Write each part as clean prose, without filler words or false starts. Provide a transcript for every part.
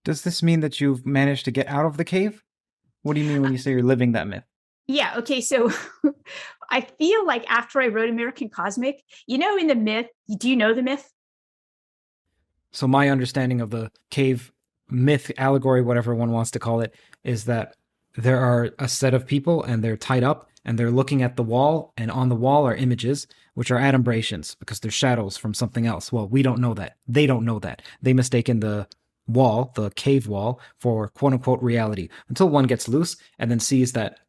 Does this mean that you've managed to get out of the cave? What do you mean when you say you're living that myth? Yeah, okay, so I feel like after I wrote American Cosmic, in the myth, do you know the myth? So my understanding of the cave myth, allegory, whatever one wants to call it, is that there are a set of people and they're tied up and they're looking at the wall, and on the wall are images which are adumbrations because they're shadows from something else. Well, we don't know that. They don't know that. They mistaken the wall, the cave wall, for quote unquote reality until one gets loose and then sees that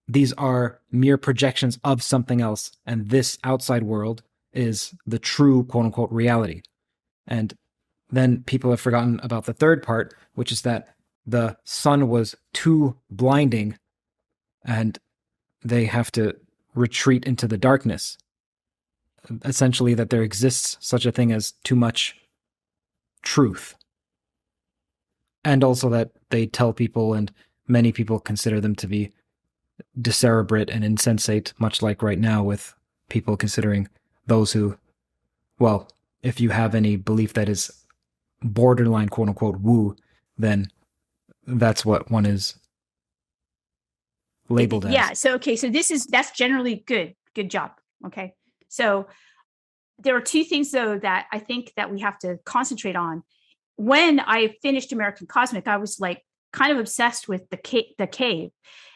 these are mere projections of something else, and this outside world is the true quote unquote reality. And then people have forgotten about the third part, which is that the sun was too blinding and they have to retreat into the darkness. Essentially, that there exists such a thing as too much truth. And also that they tell people, and many people consider them to be decerebrate and insensate, much like right now with people considering those who, well, if you have any belief that is borderline quote unquote woo, then that's what one is labeled Yeah, as. so okay, so that's generally good. Good job. Okay. So there are two things though that I think that we have to concentrate on. When I finished American Cosmic, I was like kind of obsessed with the cave.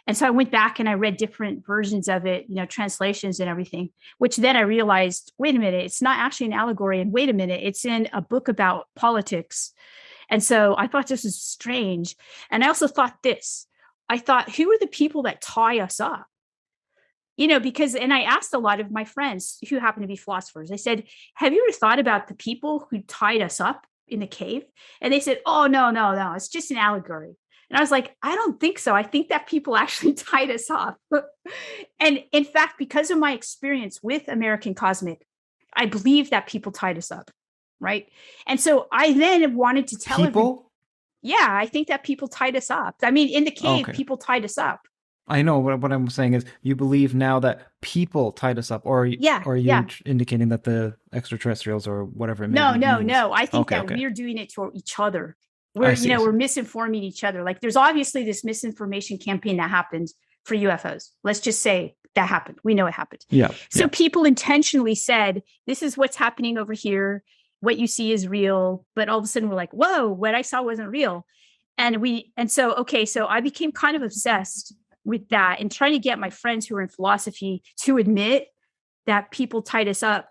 And so I went back and I read different versions of it, translations and everything, which then I realized, wait a minute, it's not actually an allegory. And wait a minute, it's in a book about politics. And so I thought this was strange. And I also thought this, I thought, who are the people that tie us up? Because, and I asked a lot of my friends who happen to be philosophers, I said, have you ever thought about the people who tied us up in the cave? And they said, oh, no, no, no, it's just an allegory. And I was like, I don't think so. I think that people actually tied us up. And in fact, because of my experience with American Cosmic, I believe that people tied us up. Right. And so I then wanted to tell everybody, People? yeah, I think that people tied us up. I mean, in the cave, Okay. people tied us up. I know what I'm saying is you believe now that people tied us up, or Yeah. or you're Yeah. indicating that the extraterrestrials or whatever it No, maybe no, means. no. I think Okay, that okay. we're doing it to each other. I see, I We're see. misinforming each other. Like there's obviously this misinformation campaign that happened for UFOs. Let's just say that happened. We know it happened. Yeah, So yeah. people intentionally said, this is what's happening over here. What you see is real. But all of a sudden we're like, whoa, what I saw wasn't real. So I became kind of obsessed with that and trying to get my friends who are in philosophy to admit that people tied us up.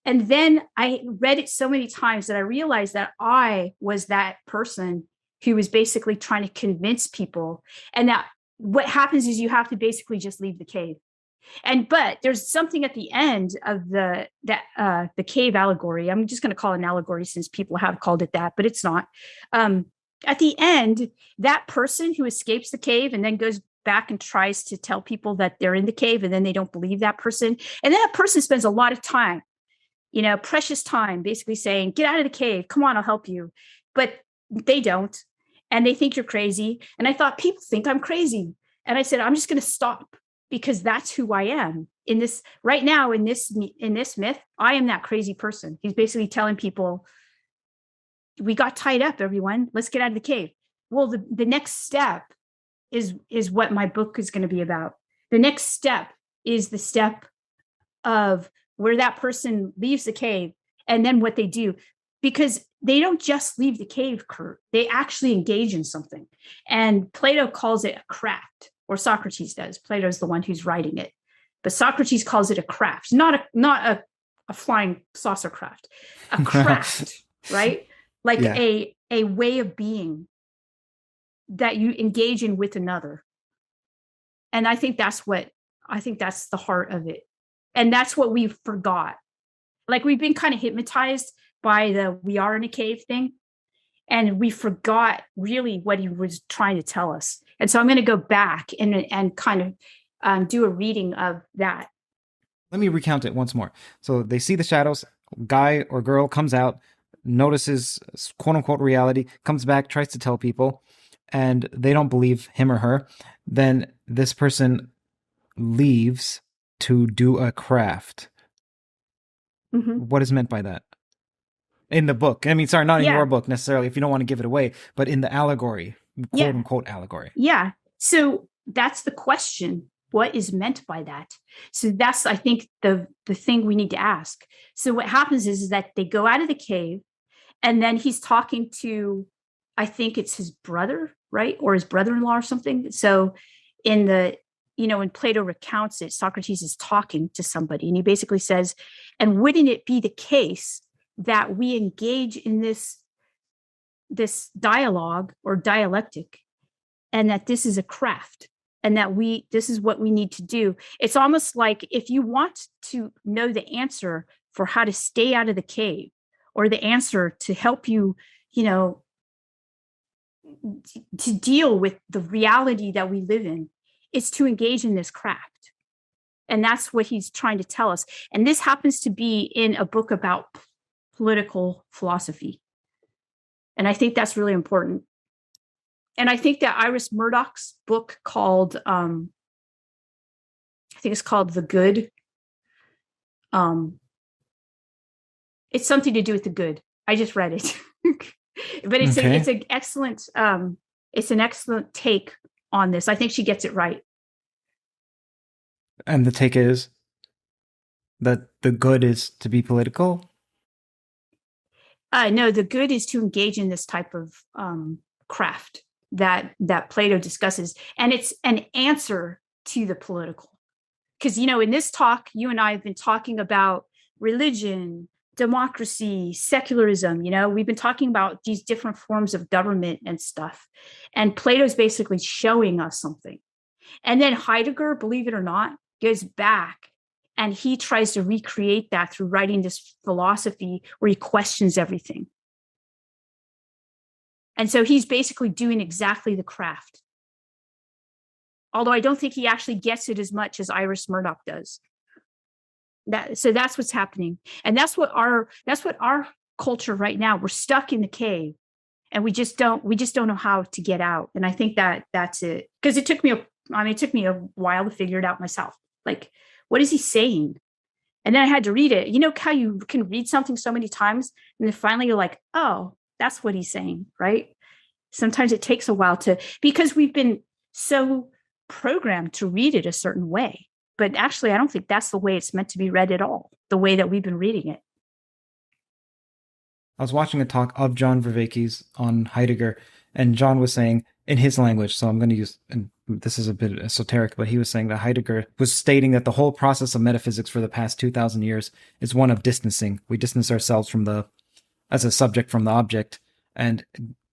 And then I read it so many times that I realized that I was that person who was basically trying to convince people. And that what happens is you have to basically just leave the cave. But there's something at the end of the cave allegory. I'm just going to call it an allegory since people have called it that, but it's not. Um, at the end, that person who escapes the cave and then goes back and tries to tell people that they're in the cave, and then they don't believe that person. And then that person spends a lot of time, precious time, basically saying, get out of the cave. Come on, I'll help you. But they don't. And they think you're crazy. And I thought, people think I'm crazy. And I said, I'm just going to stop because that's who I am in this right now in this myth. I am that crazy person. He's basically telling people, we got tied up, everyone. Let's get out of the cave. Well, the next step is what my book is going to be about. The next step is the step of where that person leaves the cave and then what they do, because they don't just leave the cave, Kurt. They actually engage in something. And Plato calls it a craft, or Socrates does. Plato's the one who's writing it. But Socrates calls it a craft, not a flying saucer craft, a craft, right? Like Yeah. a way of being that you engage in with another. And I think that's the heart of it. And that's what we forgot. Like we've been kind of hypnotized by the we are in a cave thing. And we forgot really what he was trying to tell us. And so I'm going to go back and kind of do a reading of that. Let me recount it once more. So they see the shadows, guy or girl comes out, notices quote unquote reality, comes back, tries to tell people, and they don't believe him or her. Then this person leaves to do a craft. Mm-hmm. What is meant by that? in the book. I mean, sorry, not in Yeah. your book necessarily, if you don't want to give it away, but in the allegory, quote Yeah. unquote allegory. Yeah. So that's the question. What is meant by that? So that's, I think, the thing we need to ask. So what happens is that they go out of the cave, and then he's talking to, I think it's his brother, right? Or his brother-in-law or something. So in the, when Plato recounts it, Socrates is talking to somebody, and he basically says, and wouldn't it be the case that we engage in this dialogue or dialectic, and that this is a craft, and that this is what we need to do? It's almost like if you want to know the answer for how to stay out of the cave, or the answer to help you, to deal with the reality that we live in, is to engage in this craft. And that's what he's trying to tell us. And this happens to be in a book about political philosophy. And I think that's really important. And I think that Iris Murdoch's book called, I think it's called The Good. It's something to do with the good. I just read it. But it's an excellent take on this. I think she gets it right. And the take is that the good is to be political? No, the good is to engage in this type of craft that Plato discusses. And it's an answer to the political. Because, in this talk, you and I have been talking about religion, democracy, secularism. We've been talking about these different forms of government and stuff. And Plato's basically showing us something. And then Heidegger, believe it or not, goes back and he tries to recreate that through writing this philosophy where he questions everything. And so he's basically doing exactly the craft. Although I don't think he actually gets it as much as Iris Murdoch does. So that's what's happening. And that's what our culture right now, we're stuck in the cave, and we just don't know how to get out. And I think that's it. Because it took me a while to figure it out myself. Like, what is he saying? And then I had to read it. You know how you can read something so many times, and then finally you're like, oh, that's what he's saying, right? Sometimes it takes a while because we've been so programmed to read it a certain way. But actually, I don't think that's the way it's meant to be read at all, the way that we've been reading it. I was watching a talk of John Vervaeke's on Heidegger, and John was saying in his language, so I'm going to use, and this is a bit esoteric, but he was saying that Heidegger was stating that the whole process of metaphysics for the past 2,000 years is one of distancing. We distance ourselves as a subject from the object, and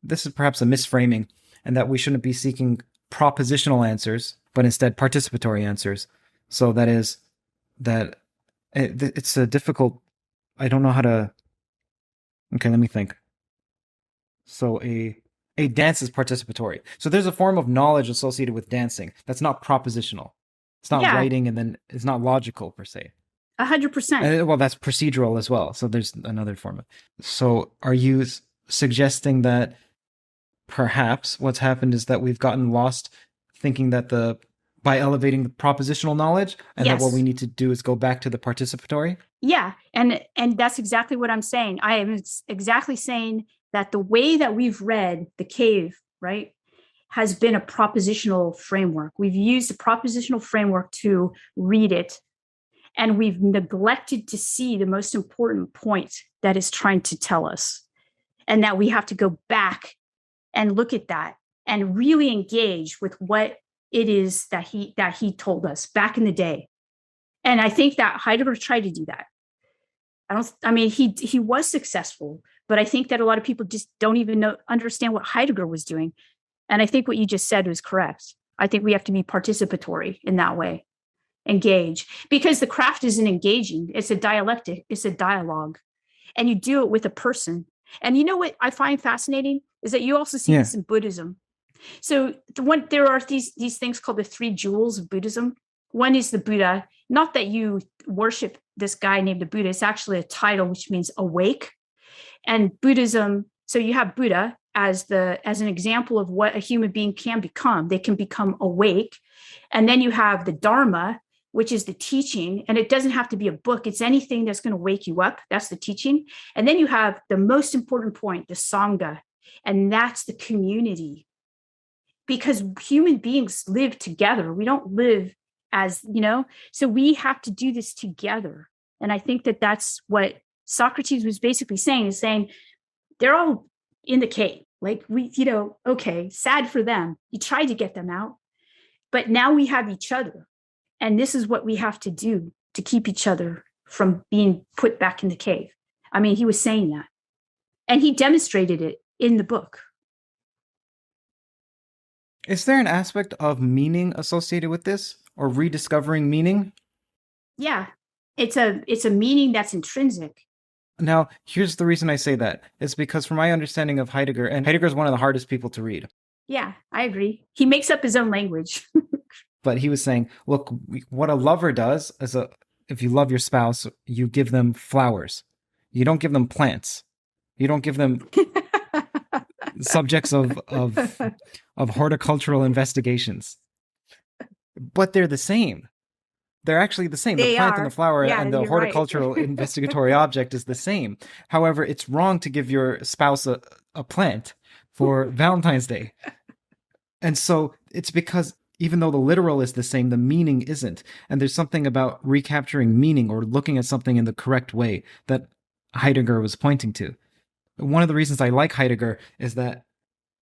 this is perhaps a misframing, and that we shouldn't be seeking propositional answers, but instead participatory answers. So that is that it's a difficult, I don't know how to, okay, let me think. So a dance is participatory. So there's a form of knowledge associated with dancing that's not propositional. It's not writing, and then it's not logical per se. 100%. Well, that's procedural as well. So there's another form of. So are you suggesting that perhaps what's happened is that we've gotten lost thinking that by elevating the propositional knowledge, and that what we need to do is go back to the participatory? Yeah. And that's exactly what I'm saying. I am exactly saying that the way that we've read The Cave, right, has been a propositional framework. We've used a propositional framework to read it, and we've neglected to see the most important point that it's trying to tell us, and that we have to go back and look at that and really engage with what it is that he told us back in the day. And I think that Heidegger tried to do that. He was successful, but I think that a lot of people just don't even understand what Heidegger was doing. And I think what you just said was correct. I think we have to be participatory in that way, engage, because the craft isn't engaging. It's a dialectic. It's a dialogue, and you do it with a person. And you know what I find fascinating is that you also see this in Buddhism. So there are these things called the 3 jewels of Buddhism. One is the Buddha. Not that you worship this guy named the Buddha. It's actually a title, which means awake. And Buddhism, so you have Buddha as an example of what a human being can become. They can become awake. And then you have the Dharma, which is the teaching. And it doesn't have to be a book. It's anything that's going to wake you up. That's the teaching. And then you have the most important point, the Sangha, and that's the community. Because human beings live together. We don't live as, so we have to do this together. And I think that that's what Socrates was basically saying, is saying they're all in the cave. Like okay, sad for them. You tried to get them out, but now we have each other. And this is what we have to do to keep each other from being put back in the cave. I mean, he was saying that. And he demonstrated it in the book. Is there an aspect of meaning associated with this, or rediscovering meaning? Yeah, it's a meaning that's intrinsic. Now, here's the reason I say that. It's because from my understanding of Heidegger, and Heidegger is one of the hardest people to read. Yeah, I agree. He makes up his own language. But he was saying, look, what a lover does is if you love your spouse, you give them flowers. You don't give them plants. You don't give them subjects of horticultural investigations. But they're the same. They're actually the same. The plant and the flower and the horticultural investigatory object is the same. However, it's wrong to give your spouse a plant for Valentine's Day. And so it's because even though the literal is the same, the meaning isn't. And there's something about recapturing meaning or looking at something in the correct way that Heidegger was pointing to. One of the reasons I like Heidegger is that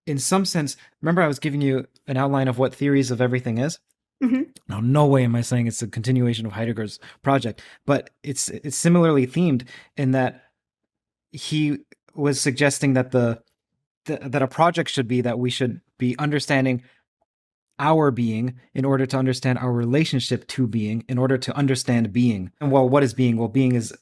in some sense, remember I was giving you an outline of what theories of everything is? Mm-hmm. Now, no way am I saying it's a continuation of Heidegger's project, but it's similarly themed in that he was suggesting that that a project should be that we should be understanding our being in order to understand our relationship to being, in order to understand being. And well, what is being? Well, being is,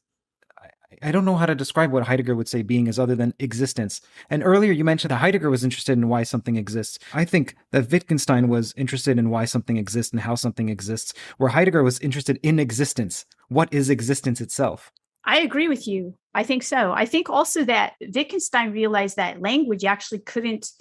I don't know how to describe what Heidegger would say being is other than existence. And earlier you mentioned that Heidegger was interested in why something exists. I think that Wittgenstein was interested in why something exists and how something exists, where Heidegger was interested in existence. What is existence itself? I agree with you. I think so. I think also that Wittgenstein realized that language actually couldn't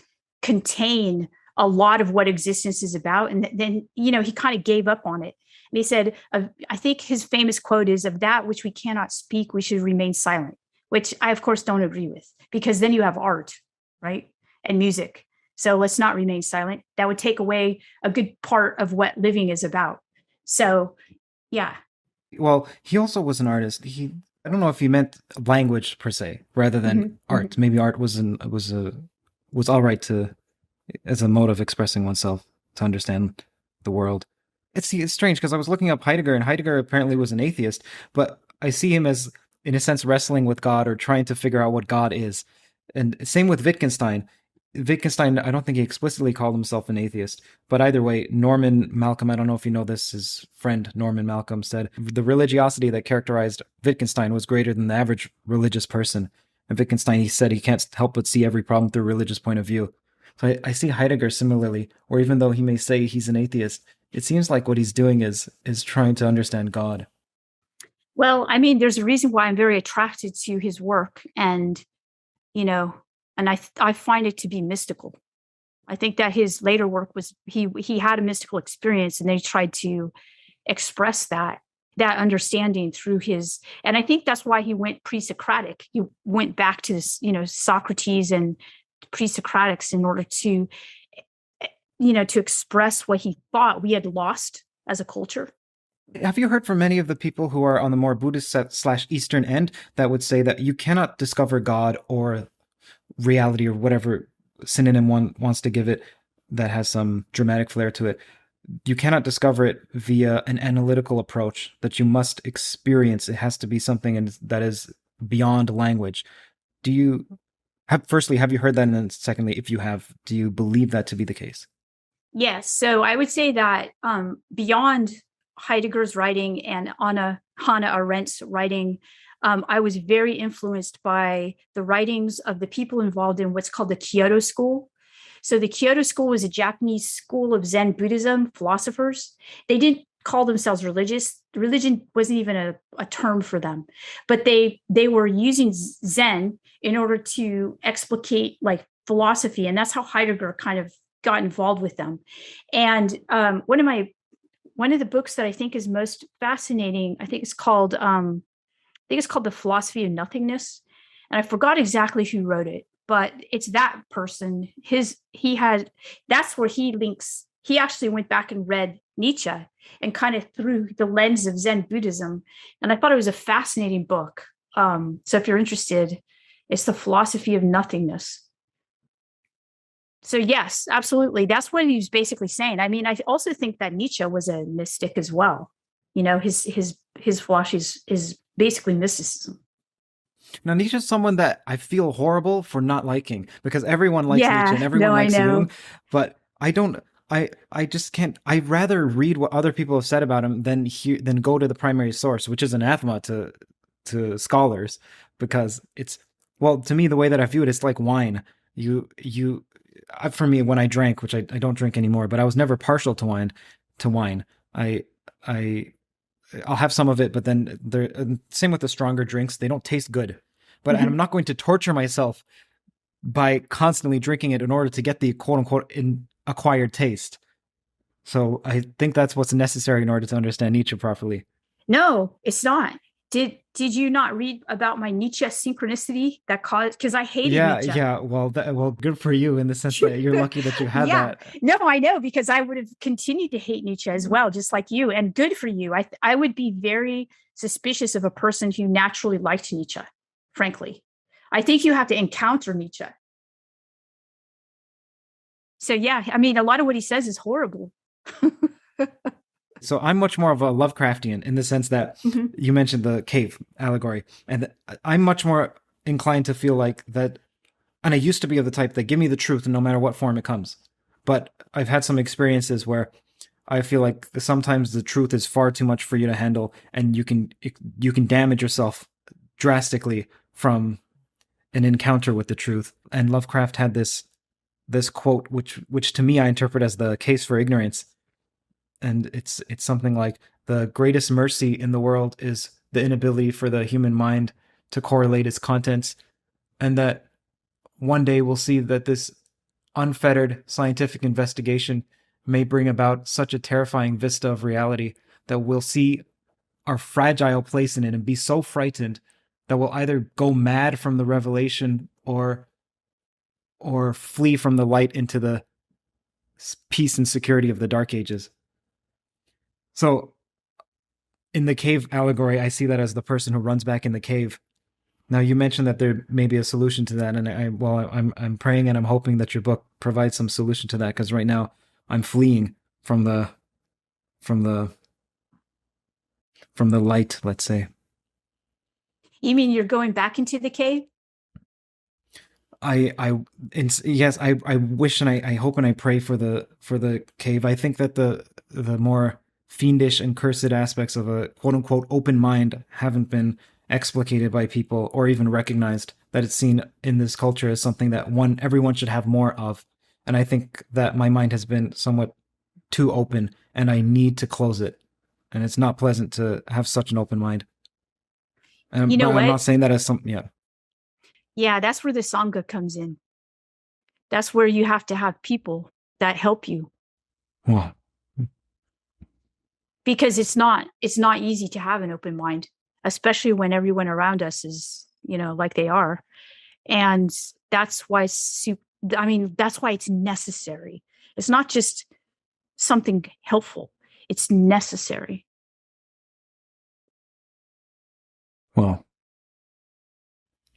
contain a lot of what existence is about. And then, he kind of gave up on it. And he said, I think his famous quote is, of that which we cannot speak, we should remain silent, which I, of course, don't agree with, because then you have art, right? And music. So let's not remain silent. That would take away a good part of what living is about. So, yeah. Well, he also was an artist. I don't know if he meant language per se, rather than art. Mm-hmm. Maybe art was all right as a mode of expressing oneself, to understand the world. It's strange because I was looking up Heidegger, and Heidegger apparently was an atheist, but I see him as, in a sense, wrestling with God or trying to figure out what God is. And same with Wittgenstein. Wittgenstein, I don't think he explicitly called himself an atheist, but either way, Norman Malcolm, I don't know if you know this, his friend Norman Malcolm said the religiosity that characterized Wittgenstein was greater than the average religious person. And Wittgenstein, he said he can't help but see every problem through a religious point of view. So I see Heidegger similarly, or even though he may say he's an atheist, it seems like what he's doing is trying to understand God. Well, I mean, there's a reason why I'm very attracted to his work, and I find it to be mystical. I think that his later work was he had a mystical experience, and they tried to express that understanding through his. And I think that's why he went pre-Socratic. He went back to this, Socrates and pre-Socratics in order to express what he thought we had lost as a culture. Have you heard from many of the people who are on the more Buddhist / Eastern end that would say that you cannot discover God or reality or whatever synonym one wants to give it that has some dramatic flair to it? You cannot discover it via an analytical approach, that you must experience. It has to be something that is beyond language. Firstly, have you heard that? And then secondly, if you have, do you believe that to be the case? Yes. So I would say that beyond Heidegger's writing and Hannah Arendt's writing, I was very influenced by the writings of the people involved in what's called the Kyoto School. So the Kyoto School was a Japanese school of Zen Buddhism philosophers. They didn't call themselves religious. Religion wasn't even a term for them, but they were using Zen in order to explicate like philosophy. And that's how Heidegger kind of got involved with them. And one of my one of the books that I think is most fascinating, I think it's called The Philosophy of Nothingness. And I forgot exactly who wrote it, but it's that person. That's where he links. He actually went back and read Nietzsche and kind of through the lens of Zen Buddhism. And I thought it was a fascinating book. So if you're interested, it's The Philosophy of Nothingness. So yes, absolutely. That's what he was basically saying. I mean, I also think that Nietzsche was a mystic as well. You know, his philosophy is basically mysticism. Now, Nietzsche's someone that I feel horrible for not liking, because everyone likes Yeah, Nietzsche and everyone no, I likes know. Jung, but I just can't. I'd rather read what other people have said about him than go to the primary source, which is anathema to scholars, because to me, the way that I view it, it's like wine. For me, when I drank, which I don't drink anymore, but I was never partial to wine. I'll have some of it, but then same with the stronger drinks, they don't taste good. But Mhm. and I'm not going to torture myself by constantly drinking it in order to get the quote unquote acquired taste. So I think that's what's necessary in order to understand Nietzsche properly. No, it's not. Did you not read about my Nietzsche synchronicity that caused, because I hated Nietzsche. Yeah. Well, good for you in the sense that you're lucky that you had Yeah. that. No, I know, because I would have continued to hate Nietzsche as well, just like you. And good for you. I would be very suspicious of a person who naturally liked Nietzsche, frankly. I think you have to encounter Nietzsche. So yeah, I mean, a lot of what he says is horrible. So I'm much more of a Lovecraftian in the sense that Mhm. you mentioned the cave allegory, and I'm much more inclined to feel like that. And I used to be of the type that give me the truth no matter what form it comes. But I've had some experiences where I feel like sometimes the truth is far too much for you to handle, and you can damage yourself drastically from an encounter with the truth. And Lovecraft had this quote, which to me I interpret as the case for ignorance, and it's something like, the greatest mercy in the world is the inability for the human mind to correlate its contents, and that one day we'll see that this unfettered scientific investigation may bring about such a terrifying vista of reality that we'll see our fragile place in it and be so frightened that we'll either go mad from the revelation or flee from the light into the peace and security of the dark ages. So in the cave allegory, I see that as the person who runs back in the cave. Now, you mentioned that there may be a solution to that, and I'm praying and I'm hoping that your book provides some solution to that, because right now I'm fleeing from the light, let's say. You mean you're going back into the cave? Yes, I wish and I hope and I pray for the cave. I think that the more fiendish and cursed aspects of a quote unquote open mind haven't been explicated by people or even recognized, that it's seen in this culture as something that everyone should have more of. And I think that my mind has been somewhat too open, and I need to close it. And it's not pleasant to have such an open mind. You know But I'm what? not saying that as something. Yeah. Yeah, that's where the Sangha comes in. That's where you have to have people that help you, Well, because it's not easy to have an open mind, especially when everyone around us is, like they are. And that's why that's why it's necessary. It's not just something helpful. It's necessary.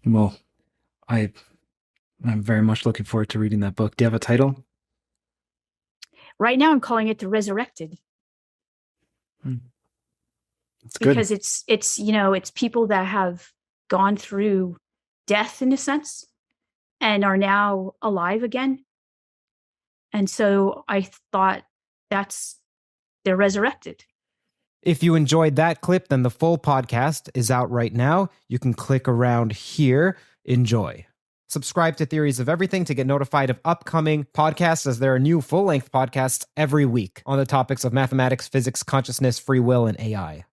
well, I'm very much looking forward to reading that book. Do you have a title? Right now I'm calling it The Resurrected. It's good. Because it's people that have gone through death in a sense and are now alive again. And so I thought they're resurrected. If you enjoyed that clip, then the full podcast is out right now. You can click around here. Enjoy. Subscribe to Theories of Everything to get notified of upcoming podcasts, as there are new full-length podcasts every week on the topics of mathematics, physics, consciousness, free will, and AI.